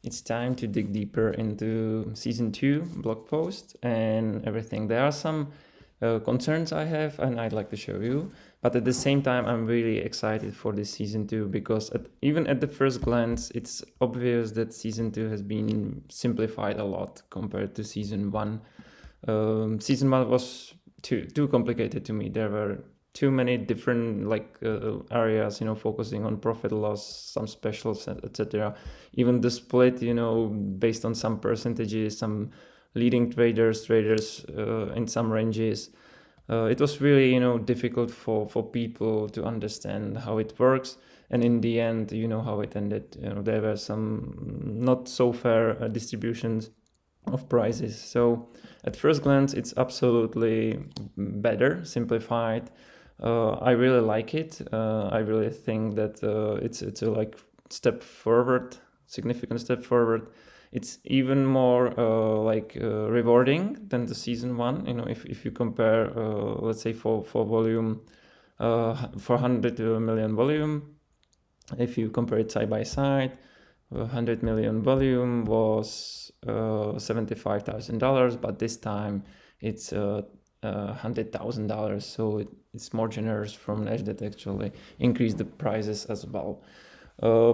it's time to dig deeper into season 2 blog post and everything. There are some concerns I have and I'd like to show you, but at the same time I'm really excited for this season 2 because even at the first glance it's obvious that season 2 has been simplified a lot compared to season 1. Season 1 was too complicated to me. There were too many different areas, focusing on profit loss, some specials, etc. Even the split, based on some percentages, some leading traders in some ranges. It was really, difficult for people to understand how it works. And in the end, how it ended. There were some not so fair distributions of prices. So at first glance, it's absolutely better, simplified. I really like it. I really think that it's a step forward, significant step forward. It's even more rewarding than the season 1. If you compare, let's say for volume, 400 million volume, if you compare it side by side, 100 million volume was $75,000, but this time it's $100,000. So it's more generous from Nash that actually increased the prices as well.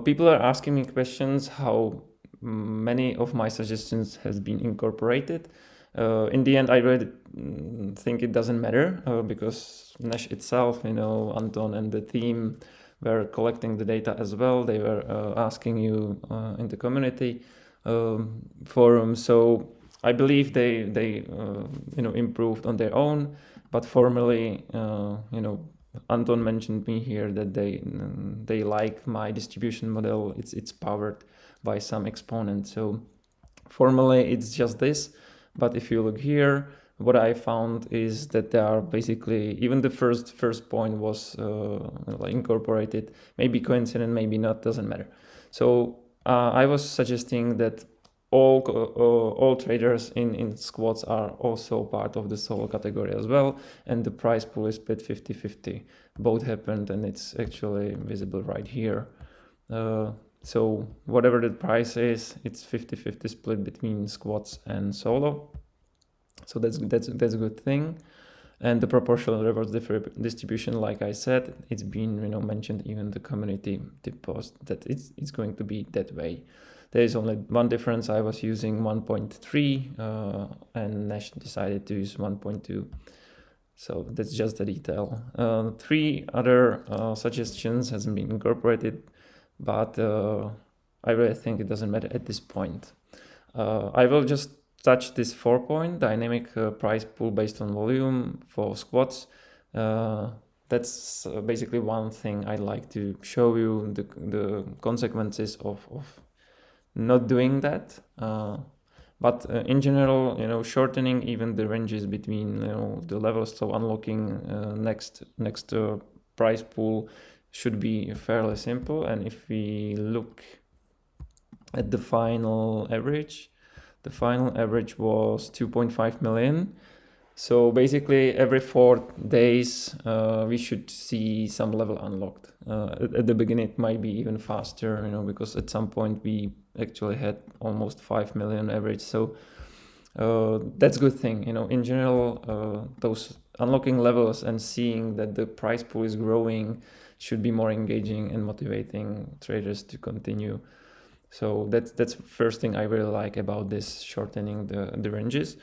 People are asking me questions how many of my suggestions has been incorporated. In the end, I really think it doesn't matter because Nash itself, Anton and the team were collecting the data as well. They were asking you in the community forum. So I believe they improved on their own, but formally, Anton mentioned me here that they like my distribution model. It's powered by some exponent. So formally, it's just this. But if you look here, what I found is that there are basically, even the first point was incorporated, maybe coincident, maybe not, doesn't matter. So I was suggesting that all traders in squats are also part of the solo category as well, and the price pool is split 50-50. Both happened, and it's actually visible right here. So whatever the price is, it's 50-50 split between squats and solo. So that's a good thing. And the proportional rewards distribution, like I said, it's been mentioned even in the community tip post that it's going to be that way. There is only one difference. I was using 1.3 and Nash decided to use 1.2. So that's just a detail. 3 other suggestions hasn't been incorporated, but I really think it doesn't matter at this point. I will just touch this 4-point dynamic price pool based on volume for squats. That's basically one thing I'd like to show you, the consequences of not doing that. But in general, shortening even the ranges between the levels, so unlocking next price pool should be fairly simple. And if we look at the final average was 2.5 million. So basically every 4 days we should see some level unlocked. At the beginning it might be even faster, because at some point we actually had almost 5 million average. So that's a good thing. In general, those unlocking levels and seeing that the price pool is growing should be more engaging and motivating traders to continue. So that's first thing I really like about this shortening the ranges.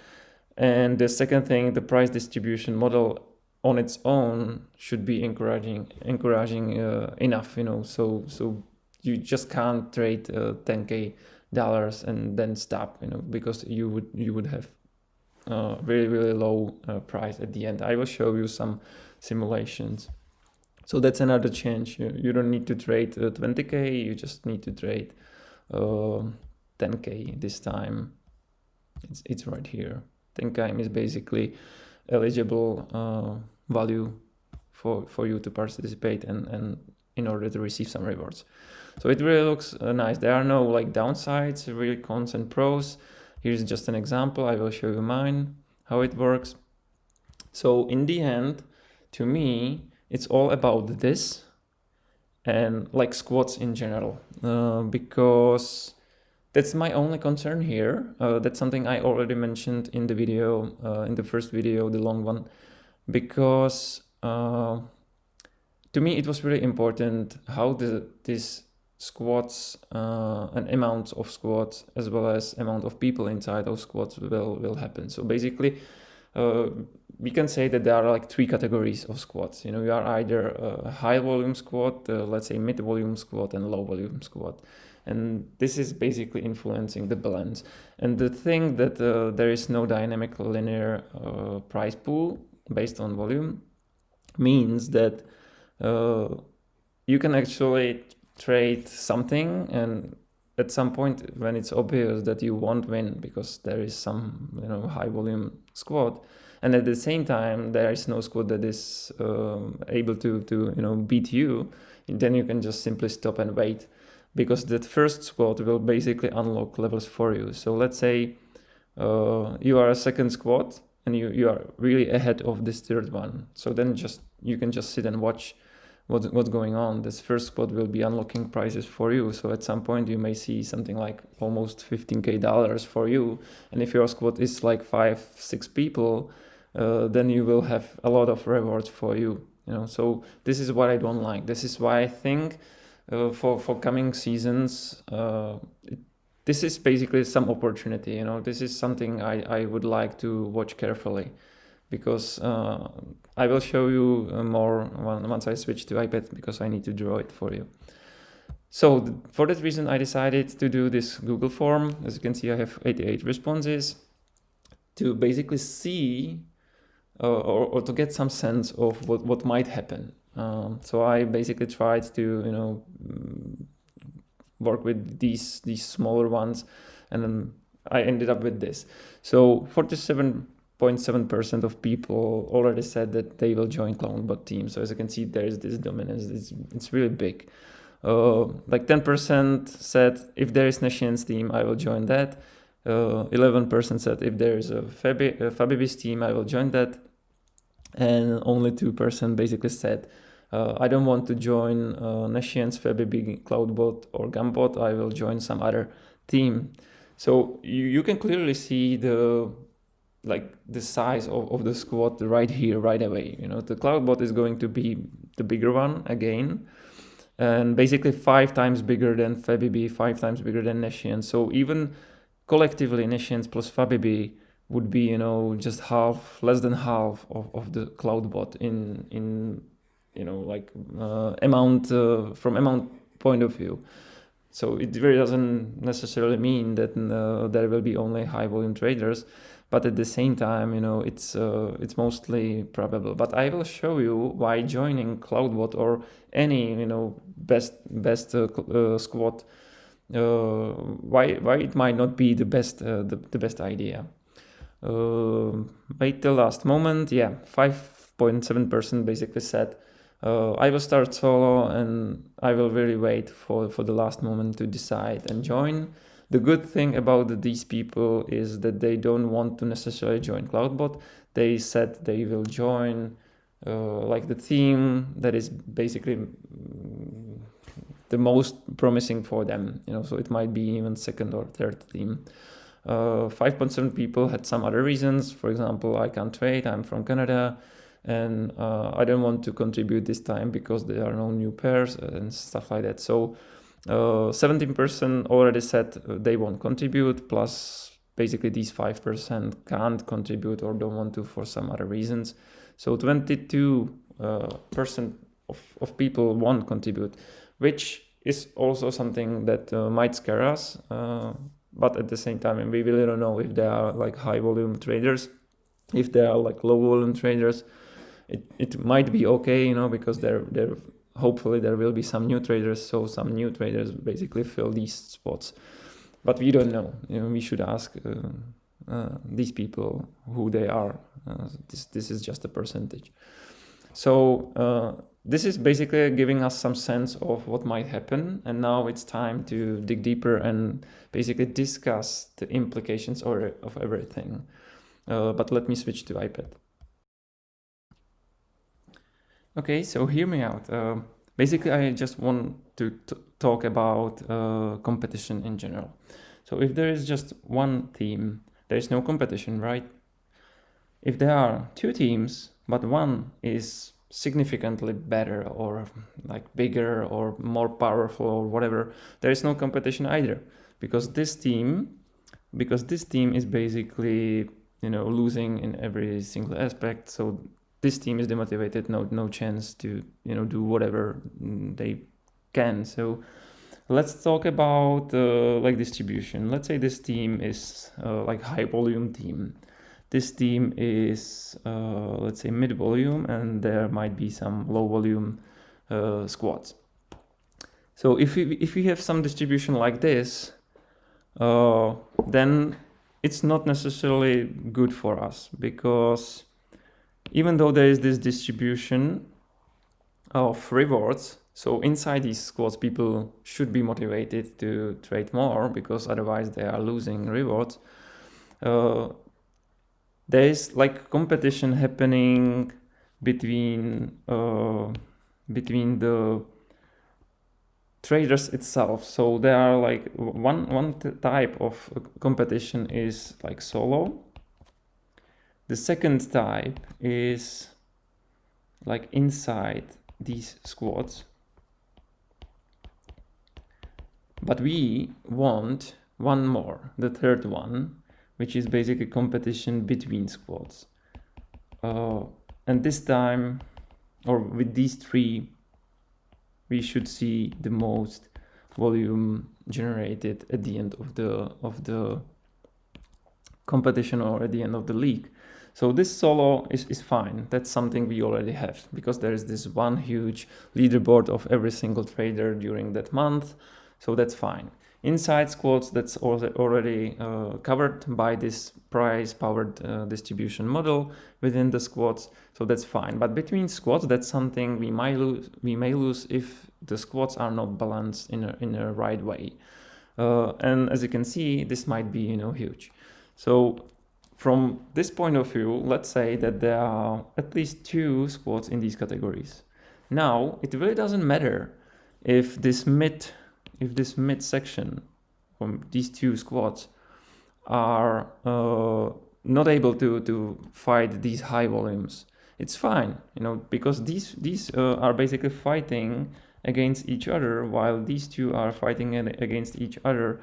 And the second thing, the price distribution model on its own should be encouraging enough, so you just can't trade $10K and then stop, because you would have really, really low price at the end. I will show you some simulations. So that's another change. You don't need to trade 20K, you just need to trade 10K this time. It's right here. 10K is basically eligible value for you to participate and in order to receive some rewards. So it really looks nice. There are no downsides, really cons and pros. Here's just an example. I will show you mine, how it works. So in the end, to me, it's all about this and squats in general, because That's my only concern here. That's something I already mentioned in the video, in the first video, the long one, because to me it was really important how this squads and amount of squads as well as amount of people inside those squads will happen. So basically, we can say that there are like three categories of squads. You are either a high volume squad, let's say mid volume squad, and low volume squad. And this is basically influencing the balance. And the thing that there is no dynamic linear price pool based on volume means that you can actually trade something, and at some point when it's obvious that you won't win because there is some high volume squad, and at the same time there is no squad that is able to beat you, then you can just simply stop and wait, because that first squad will basically unlock levels for you. So let's say you are a second squad and you are really ahead of this third one, so then you can just sit and watch what's going on. This first squad will be unlocking prices for you. So at some point you may see something like almost $15K for you. And if your squad is like 5-6 people, then you will have a lot of rewards for you. So this is what I don't like. This is why I think for coming seasons, this is basically some opportunity. This is something I would like to watch carefully, because I will show you more once I switch to iPad, because I need to draw it for you. So for that reason, I decided to do this Google form. As you can see, I have 88 responses to basically see or to get some sense of what might happen. So I basically tried to work with these smaller ones, and then I ended up with this. So 47.7% of people already said that they will join CloudBot team. So as you can see, there is this dominance. It's really big. Like 10% said if there is Nashian's team, I will join that. 11% said if there is a Fabibi's team, I will join that. And only 2% basically said I don't want to join Nashian's Fabibi, CloudBot, or Gumbot. I will join some other team. So you can clearly see the size of the squad right here, right away. The CloudBot is going to be the bigger one again, and basically 5 times bigger than Fabibi, 5 times bigger than Nashian. So even collectively, Nashians plus Fabibi would be just less than half of the CloudBot in amount from amount point of view. So it really doesn't necessarily mean that there will be only high volume traders, but at the same time, it's mostly probable. But I will show you why joining CloudBot or any best squad, why it might not be the best idea. Wait till last moment. Yeah, 5.7% basically said I will start solo and I will really wait for the last moment to decide and join. The good thing about these people is that they don't want to necessarily join CloudBot. They said they will join like the team that is basically the most promising for them. So it might be even second or third team. 5.7 people had some other reasons. For example, I can't trade, I'm from Canada, and I don't want to contribute this time because there are no new pairs and stuff like that. So 17% already said they won't contribute, plus basically these 5% can't contribute or don't want to for some other reasons. So 22% of people won't contribute, which is also something that might scare us. But at the same time, we really don't know if they are like high volume traders, if they are like low volume traders. It might be okay, because there hopefully there will be some new traders. So some new traders basically fill these spots, but we don't know. We should ask these people who they are. This is just a percentage. So this is basically giving us some sense of what might happen, and now it's time to dig deeper and basically discuss the implications of everything. But let me switch to iPad. Okay, so hear me out. Basically, I just want to talk about competition in general. So if there is just one team, there is no competition, right? If there are two teams, but one is significantly better or like bigger or more powerful or whatever, there is no competition either, because this team is basically, you know, losing in every single aspect. So this team is demotivated, no chance to, you know, do whatever they can. So let's talk about like distribution. Let's say this team is like high volume team. This team is let's say mid volume, and there might be some low volume squads. So if we have some distribution like this, then it's not necessarily good for us, because even though there is this distribution of rewards, so inside these squads people should be motivated to trade more, because otherwise they are losing rewards. There is like competition happening between the traders itself. So there are like one type of competition is like solo. The second type is like inside these squads. But we want one more, the third one, which is basically competition between squads. And this time, or with these three, we should see the most volume generated at the end of the competition, or at the end of the league. So this solo is fine. That's something we already have, because there is this one huge leaderboard of every single trader during that month. So that's fine. Inside squads, that's already covered by this price-powered distribution model within the squads. So that's fine. But between squads, that's something we may lose if the squads are not balanced in a right way. And as you can see, this might be, you know, huge. So from this point of view, let's say that there are at least two squads in these categories. Now, it really doesn't matter if this mid section from these two squads are not able to fight these high volumes. It's fine, you know, because these are basically fighting against each other, while these two are fighting against each other,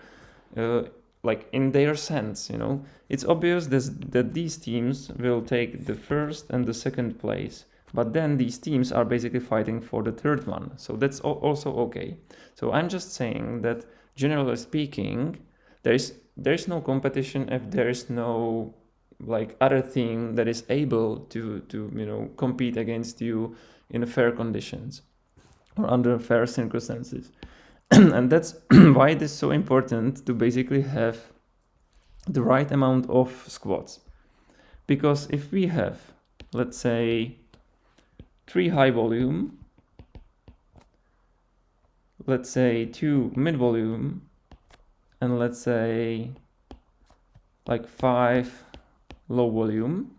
like in their sense, you know. It's obvious that these teams will take the first and the second place, but then these teams are basically fighting for the third one. So that's also okay. So I'm just saying that generally speaking, there is no competition if there is no like other team that is able to you know, compete against you in fair conditions or under fair circumstances. And that's why it is so important to basically have the right amount of squads. Because if we have, let's say, 3 high volume, let's say 2 mid volume, and let's say like 5 low volume,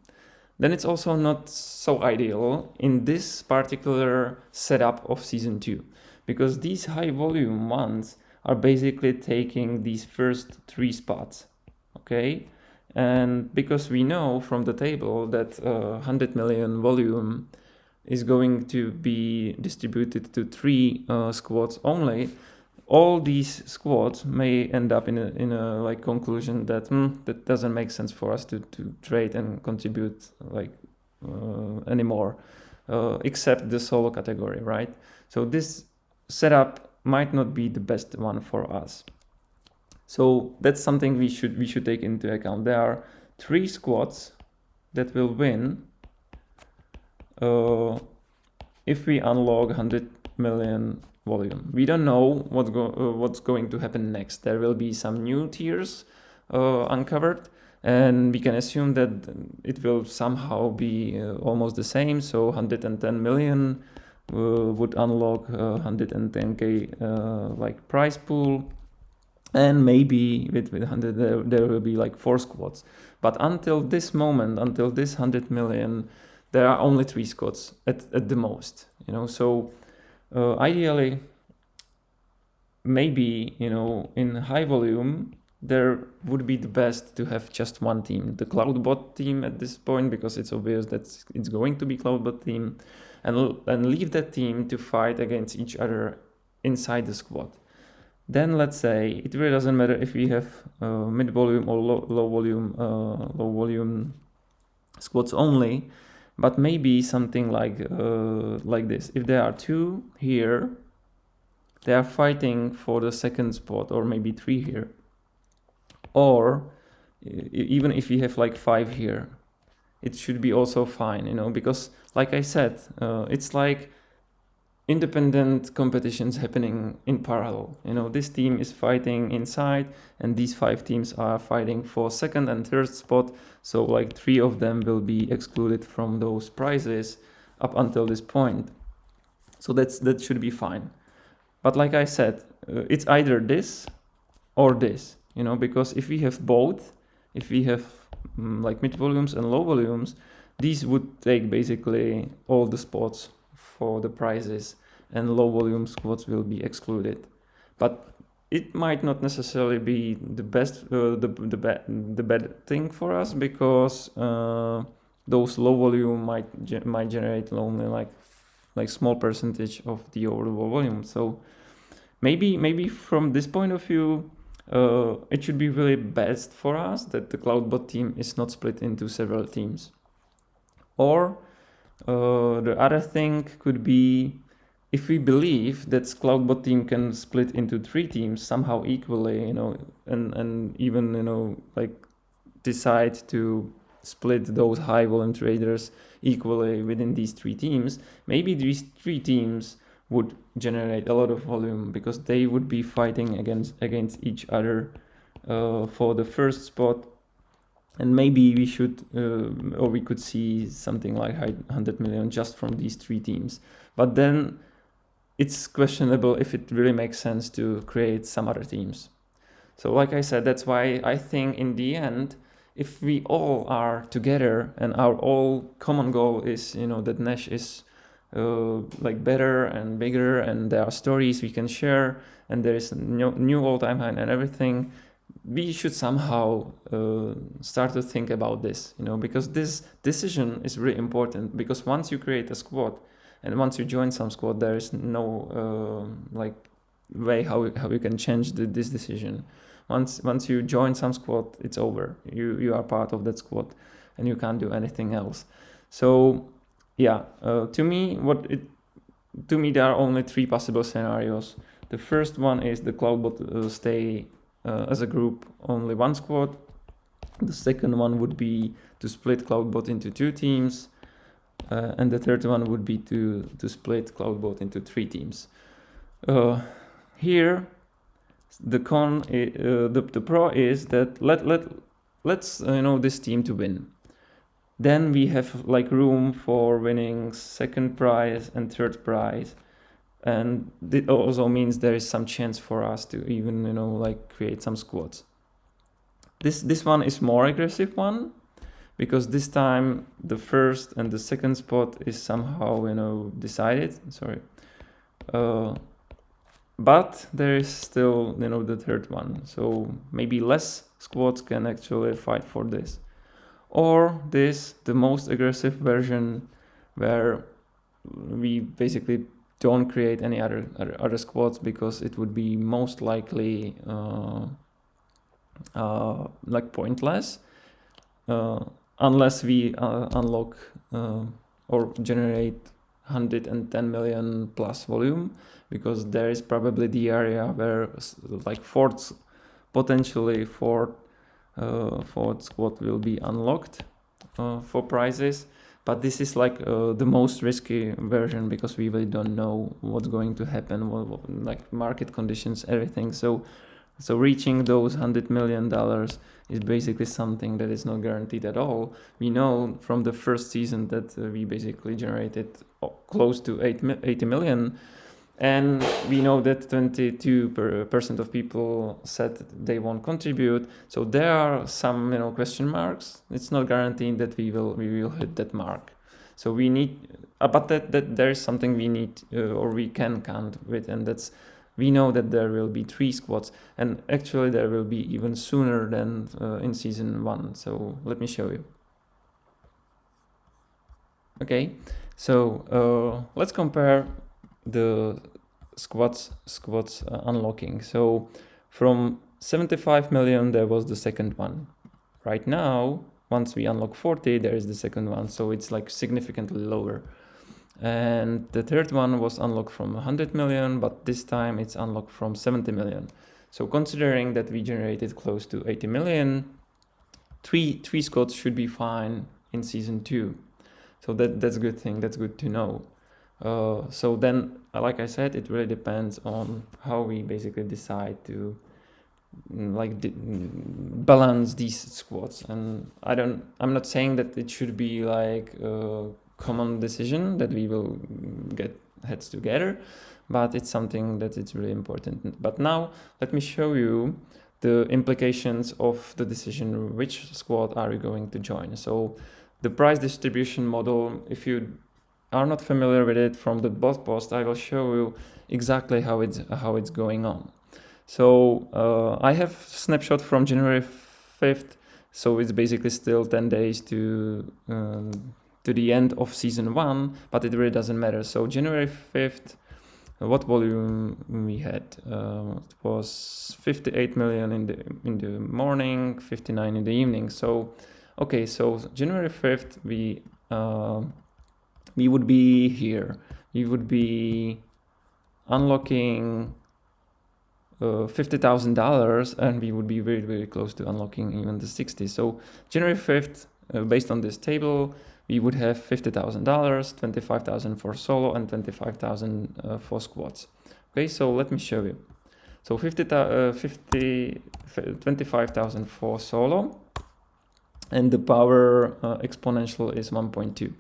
then it's also not so ideal in this particular setup of season 2, because these high volume ones are basically taking these first 3 spots, okay? And because we know from the table that 100 million volume is going to be distributed to 3 squads only, all these squads may end up in a like conclusion that that doesn't make sense for us to trade and contribute like anymore, except the solo category, right? So this setup might not be the best one for us. So that's something we should take into account. There are 3 squads that will win if we unlock 100 million volume. We don't know what's going to happen next. There will be some new tiers uncovered, and we can assume that it will somehow be almost the same. So 110 million would unlock 110k like prize pool, and maybe with 100 there will be like 4 squads. But until this moment, until this 100 million, there are only 3 squads at the most, you know. So ideally, maybe, you know, in high volume there would be the best to have just one team, the Cloudbot team at this point, because it's obvious that it's going to be Cloudbot team, and leave that team to fight against each other inside the squad. Then let's say it really doesn't matter if we have mid volume or low volume squads only, but maybe something like this. If there are two here, they are fighting for the second spot, or maybe three here. Or even if we have like 5 here, it should be also fine, because like I said, it's like independent competitions happening in parallel. This team is fighting inside, and these 5 teams are fighting for second and third spot. So like 3 of them will be excluded from those prizes up until this point. So that should be fine. But like I said, it's either this or this, because if we have both, if we have like mid volumes and low volumes, these would take basically all the spots for the prizes, and low volume squads will be excluded. But it might not necessarily be the best, the bad thing for us, because those low volume might generate only like small percentage of the overall volume. So maybe from this point of view, it should be really best for us that the Cloudbot team is not split into several teams. Or the other thing could be, if we believe that Cloudbot team can split into 3 teams somehow equally, and even like decide to split those high volume traders equally within these 3 teams, maybe these 3 teams would generate a lot of volume, because they would be fighting against each other for the first spot. And maybe we should, or we could see something like 100 million just from these 3 teams. But then it's questionable if it really makes sense to create some other teams. So like I said, that's why I think in the end, if we all are together and our all common goal is, that Nash is like better and bigger, and there are stories we can share, and there is new all-time high and everything, we should somehow start to think about this, because this decision is really important. Because once you create a squad and once you join some squad, there is no like way how you can change this decision. Once you join some squad, it's over. You are part of that squad, and you can't do anything else. So yeah, to me there are only 3 possible scenarios. The first one is the Cloudbot stay as a group only 1 squad. The second one would be to split Cloudbot into 2 teams, and the third one would be to split Cloudbot into 3 teams. Here, the pro is that let's this team to win. Then we have like room for winning second prize and third prize, and it also means there is some chance for us to even like create some squads. This one is more aggressive one, because this time the first and the second spot is somehow decided. But there is still the third one, so maybe less squads can actually fight for this. Or the most aggressive version, where we basically don't create any other squads, because it would be most likely like pointless, unless we unlock or generate 110 million plus volume, because there is probably the area where like potentially fourth squad will be unlocked for prizes. But this is like the most risky version, because we really don't know what's going to happen, like market conditions, everything. So reaching those $100 million is basically something that is not guaranteed at all. We know from the first season that we basically generated close to 80 million. And we know that 22% of people said they won't contribute. So there are some question marks. It's not guaranteed that we will hit that mark. So we need, but that there is something we need or we can count with, and that's we know that there will be 3 squads, and actually there will be even sooner than in season 1. So let me show you. Okay, so let's compare the squads unlocking. So from 75 million there was the second one. Right now, once we unlock 40, there is the second one, so it's like significantly lower. And the third one was unlocked from 100 million, but this time it's unlocked from 70 million. So considering that we generated close to 80 million, three squads should be fine in season 2. So that's a good thing, that's good to know. So then, like I said, it really depends on how we basically decide to balance these squads. And I'm not saying that it should be like a common decision that we will get heads together, but it's something that it's really important. But now let me show you the implications of the decision, which squad are you going to join. So the price distribution model, if you are not familiar with it from the blog post, I will show you exactly how it's going on. So I have snapshot from January 5th, so it's basically still 10 days to the end of season 1, but it really doesn't matter. So January 5th, what volume we had? It was 58 million in the morning, 59 in the evening. So okay, so January 5th we would be here. We would be unlocking $50,000, and we would be very, very close to unlocking even the 60. So January 5th, based on this table, we would have $50,000, 25,000 for solo, and 25,000 for squads. Okay, so let me show you. So 25,000 for solo, and the power exponential is 1.2.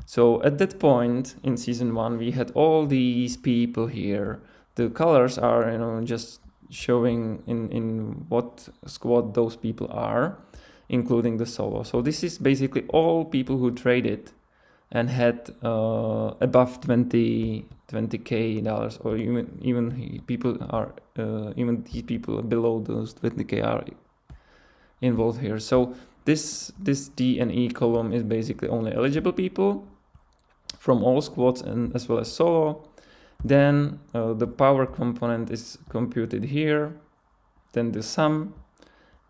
So at that point in season 1, we had all these people here. The colors are, just showing in what squad those people are, including the solo. So this is basically all people who traded and had above 20k dollars, or even people are even these people below those 20k are involved here. So this D and E column is basically only eligible people from all squads and as well as solo. Then the power component is computed here. Then the sum,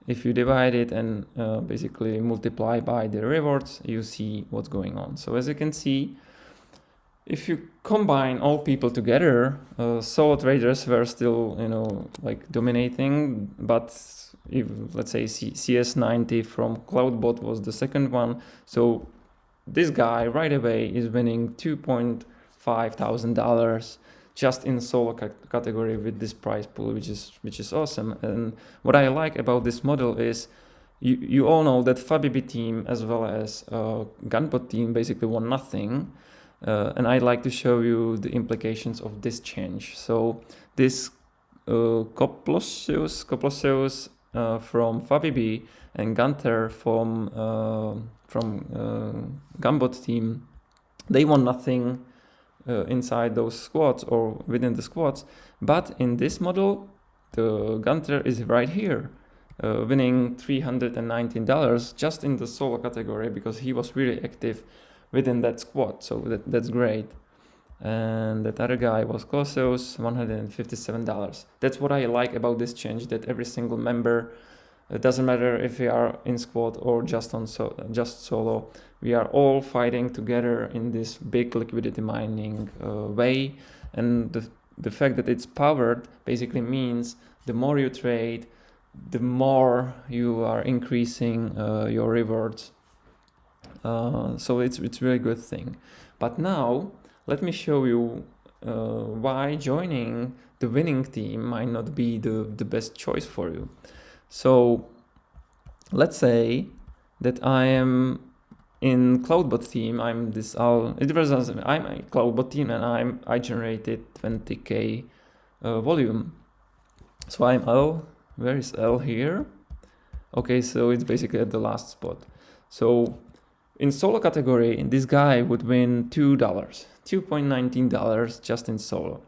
if you divide it and basically multiply by the rewards, you see what's going on. So as you can see, if you combine all people together, solo traders were still, dominating. But if, let's say, CS90 from Cloudbot was the second one. So this guy right away is winning $2,500 just in solo category with this prize pool, which is awesome. And what I like about this model is you all know that Fabibi team as well as Gunbot team basically won nothing. And I'd like to show you the implications of this change. So this Koplosius from Fabibi and Gunther from Gunbot team, they won nothing inside those squads or within the squads. But in this model, the Gunther is right here, winning $319 just in the solo category because he was really active within that squad. So that's great. And that other guy was Colosseus, $157. That's what I like about this change, that every single member, it doesn't matter if we are in squad or just solo, we are all fighting together in this big liquidity mining way. And the fact that it's powered basically means the more you trade, the more you are increasing your rewards. So it's really good thing. But now let me show you why joining the winning team might not be the best choice for you. So let's say that I am in Cloudbot team. I'm a Cloudbot team, and I generated 20k volume. So I'm L. Where is L here? Okay, so it's basically at the last spot. So in solo category, this guy would win $2.19 just in solo.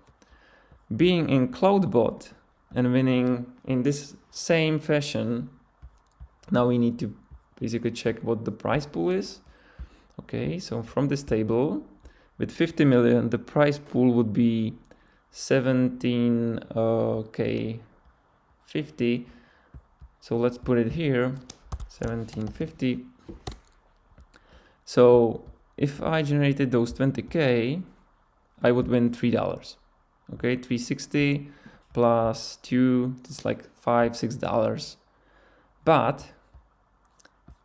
Being in CloudBot and winning in this same fashion, now we need to basically check what the prize pool is. Okay, so from this table, with 50 million, the prize pool would be 17k50. So let's put it here, 1750. So if I generated those 20k, I would win $3. Okay, 360 plus 2, it's like $5-6. But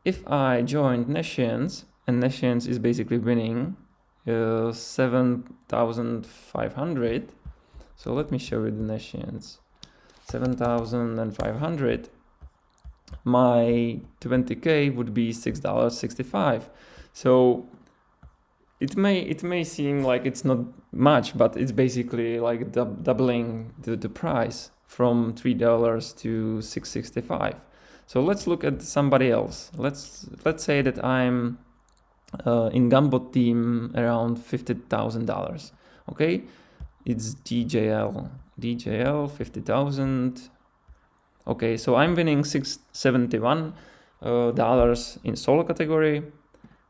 if I joined Nashians, and Nashians is basically winning 7,500. So let me show you the Nashians. 7,500. My 20k would be $6.65. So it may seem like it's not much, but it's basically like doubling the price from $3 to $6.65. So let's look at somebody else. Let's say that I'm in Gambot team around $50,000. Okay, it's DJL 50,000. Okay, so I'm winning $671 in solo category.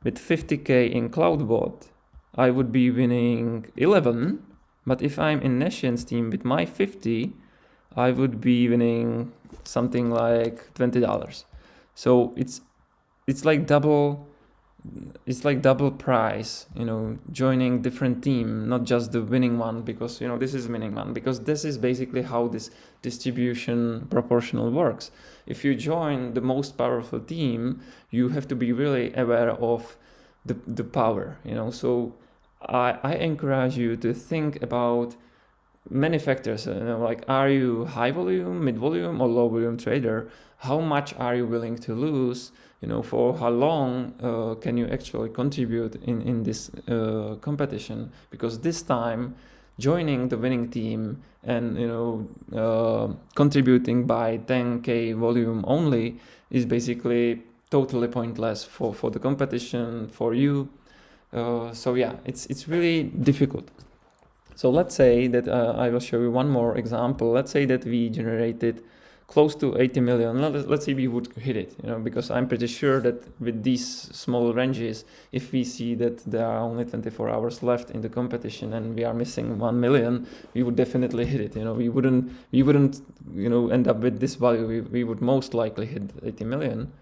With 50k in CloudBot, I would be winning 11. But if I'm in Nashian's team with my 50, I would be winning something like $20. So it's like double. It's like double price, joining different team, not just the winning one, because this is winning one, because this is basically how this distribution proportional works. If you join the most powerful team, you have to be really aware of the power, so I encourage you to think about many factors, like, are you high volume, mid volume, or low volume trader? How much are you willing to lose? For how long can you actually contribute in this competition? Because this time, joining the winning team and contributing by 10k volume only is basically totally pointless for the competition, for you. So yeah, it's really difficult. So let's say that I will show you one more example. Let's say that we generated close to 80 million. Let's say we would hit it, because I'm pretty sure that with these small ranges, if we see that there are only 24 hours left in the competition and we are missing 1 million, we would definitely hit it. We wouldn't end up with this value. We would most likely hit 80 million.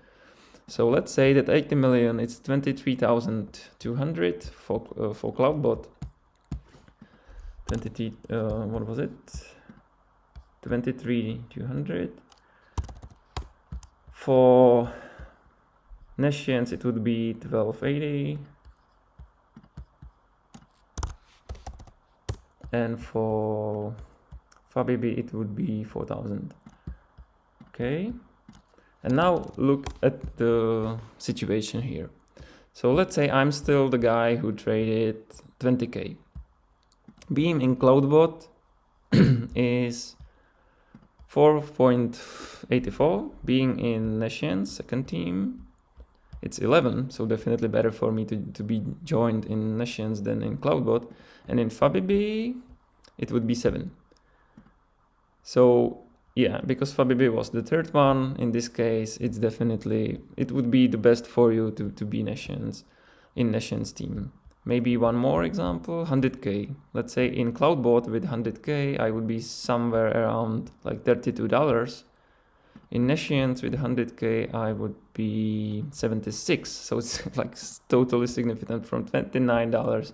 So let's say that 80 million, it's 23,200 for CloudBot. 23, what was it? 23,200. For Nashians, it would be 1280. And for Fabibi, it would be 4,000. Okay. And now look at the situation here. So let's say I'm still the guy who traded 20k. Being in CloudBot is 4.84. Being in Nashian's second team, it's 11. So definitely better for me to be joined in Nashian's than in CloudBot. And in Fabibi, it would be 7. So yeah, because Fabibi was the third one, in this case, it would be the best for you to be in Nashian's team. Maybe one more example, 100k. Let's say in CloudBot with 100k, I would be somewhere around like $32. In Nashians with 100k, I would be 76. So it's like totally significant, from $29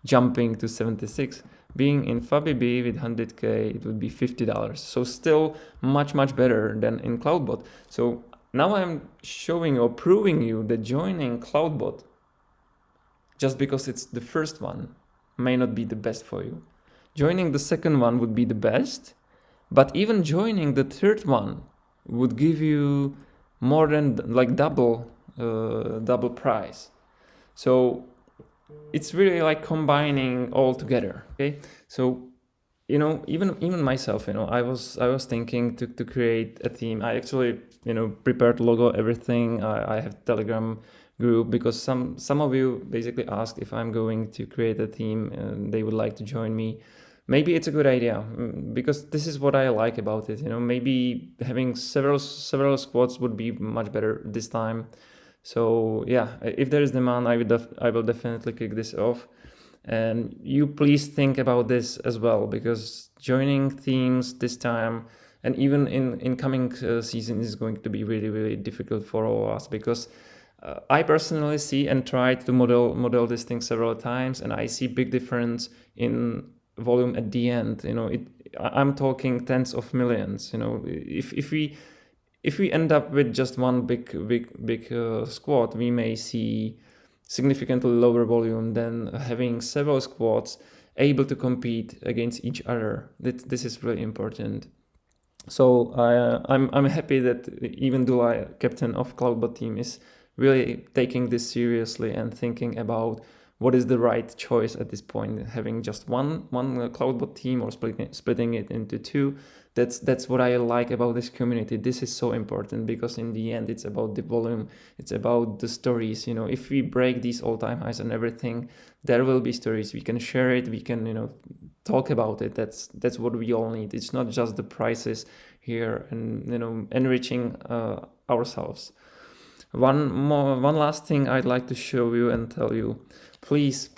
jumping to 76. Being in Fabibi with 100k, it would be $50. So still much, much better than in CloudBot. So now I'm showing or proving you that joining CloudBot, just because it's the first one, may not be the best for you. Joining the second one would be the best, but even joining the third one would give you more than like double price. So it's really like combining all together. Okay, so even myself, I was thinking to create a team. I actually prepared logo, everything. I have Telegram group, because some of you basically asked if I'm going to create a team and they would like to join me. maybe it's a good idea, because this is what I like about it. Maybe having several squads would be much better this time. So yeah, if there is demand, I will definitely kick this off. And you please think about this as well, because joining teams this time and even in coming season is going to be really, really difficult for all of us, because I personally see and tried to model this thing several times, and I see big difference in volume at the end. I'm talking tens of millions. If we end up with just one big squad, we may see significantly lower volume than having several squads able to compete against each other. This is really important. So I'm happy that even Dulai, captain of Cloudbot team, is really taking this seriously and thinking about what is the right choice at this point. Having just one Cloudbot team or splitting it into two. That's what I like about this community. This is so important, because in the end it's about the volume, it's about the stories. If we break these all-time highs and everything, there will be stories. We can share it, we can talk about it. That's what we all need. It's not just the prices here and enriching ourselves. One last thing I'd like to show you and tell you, please,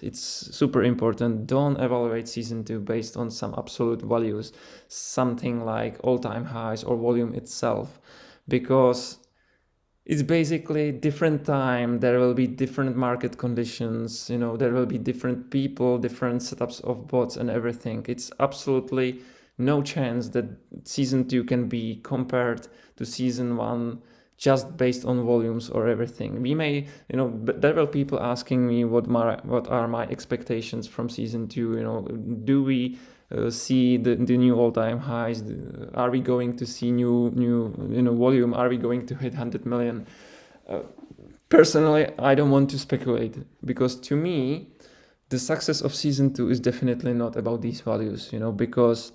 it's super important. Don't evaluate season 2 based on some absolute values, something like all-time highs or volume itself, because it's basically different time. There will be different market conditions. There will be different people, different setups of bots and everything. It's absolutely no chance that season 2 can be compared to season 1 just based on volumes or everything. We may, but there were people asking me what are my expectations from season 2. Do we see the new all-time highs? Are we going to see new volume? Are we going to hit 100 million? Personally, I don't want to speculate, because to me, the success of season 2 is definitely not about these values, because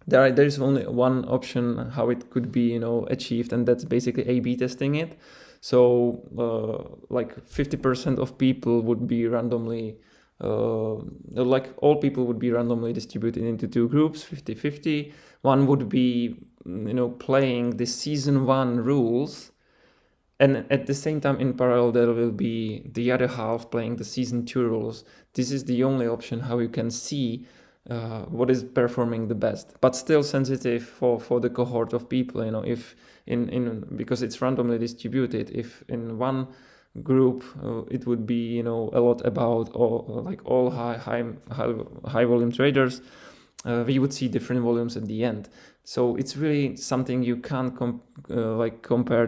there is only one option how it could be achieved, and that's basically A/B testing it. So like 50% of people would be randomly like all people would be randomly distributed into two groups, 50-50. One would be playing the season 1 rules, and at the same time in parallel there will be the other half playing the season 2 rules. This is the only option how you can see what is performing the best, but still sensitive for the cohort of people. If because it's randomly distributed, if in one group it would be a lot about all high volume traders, we would see different volumes at the end. So it's really something you can't compare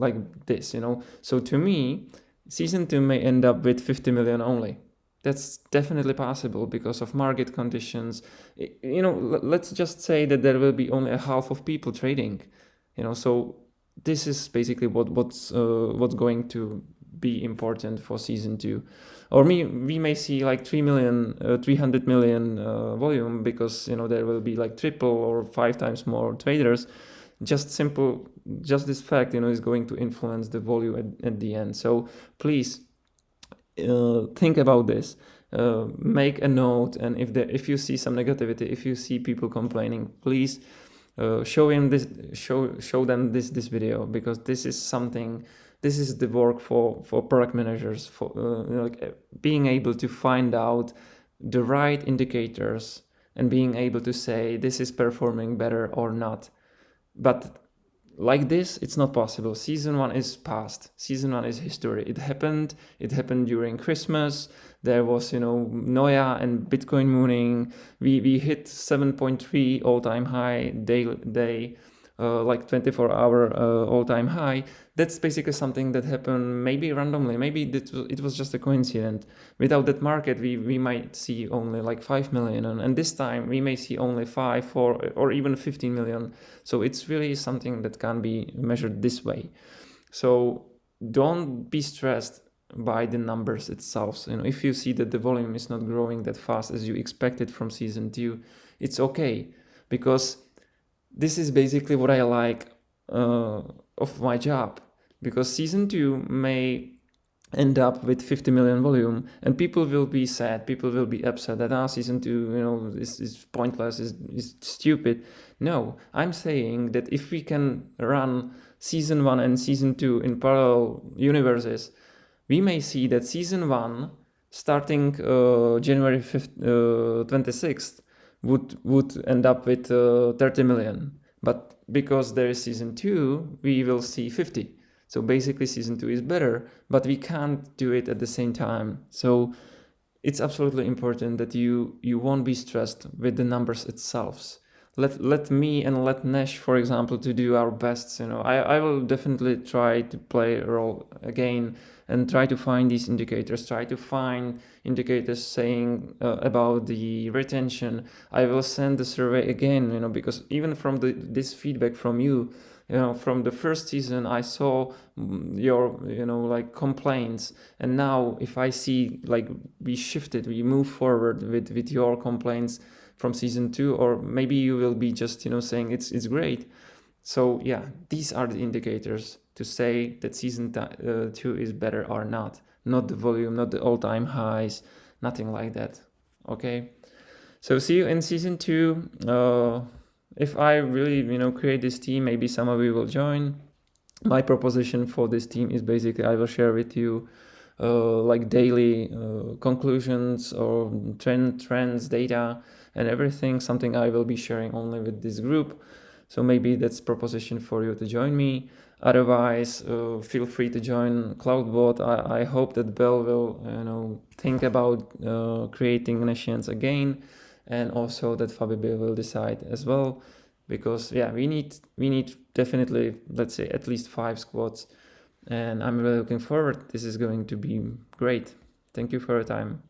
like this. So to me, season 2 may end up with 50 million only. That's definitely possible because of market conditions. Let's just say that there will be only a half of people trading. So this is basically what's going to be important for season 2. Or we may see like 300 million volume, because there will be like triple or 5 times more traders. Just this fact is going to influence the volume at the end. So please think about this. Make a note, and if you see some negativity, if you see people complaining, please show them this video, because this is the work for product managers, for being able to find out the right indicators and being able to say this is performing better or not. But like this, it's not possible. Season 1 is past. Season 1 is history. It happened during Christmas. There was Noia and Bitcoin mooning. We hit 7.3 all-time high day, like 24-hour all-time high. That's basically something that happened maybe randomly. Maybe it was just a coincidence. Without that market, we might see only like 5 million. And this time we may see only 5 or even 15 million. So it's really something that can be measured this way. So don't be stressed by the numbers itself. If you see that the volume is not growing that fast as you expected from season 2, it's okay, because this is basically what I like of my job. Because season 2 may end up with 50 million volume, and people will be sad, people will be upset that season 2 is pointless, is stupid. No, I'm saying that if we can run season 1 and season 2 in parallel universes, we may see that season 1 starting January 26th would end up with 30 million, but because there is season 2 we will see 50. So basically season 2 is better, but we can't do it at the same time. So it's absolutely important that you won't be stressed with the numbers itself. Let me and let Nash, for example, to do our best. I will definitely try to play a role again and try to find these indicators, try to find indicators saying about the retention. I will send the survey again, because even from this feedback from you, from the first season I saw your like complaints, and now if I see like we move forward with your complaints from season 2, or maybe you will be just saying it's great. So yeah, these are the indicators to say that season 2 is better or not the volume, not the all-time highs, nothing like that. Okay, so see you in season 2. If I really create this team, maybe some of you will join. My proposition for this team is basically I will share with you like daily conclusions or trends, data, and everything, something I will be sharing only with this group. So maybe that's proposition for you to join me. Otherwise, feel free to join CloudBot. I hope that Bell will think about creating Nashians again, and also that Fabibe will decide as well, because yeah, we need definitely, let's say, at least 5 squads, and I'm really looking forward. This is going to be great. Thank you for your time.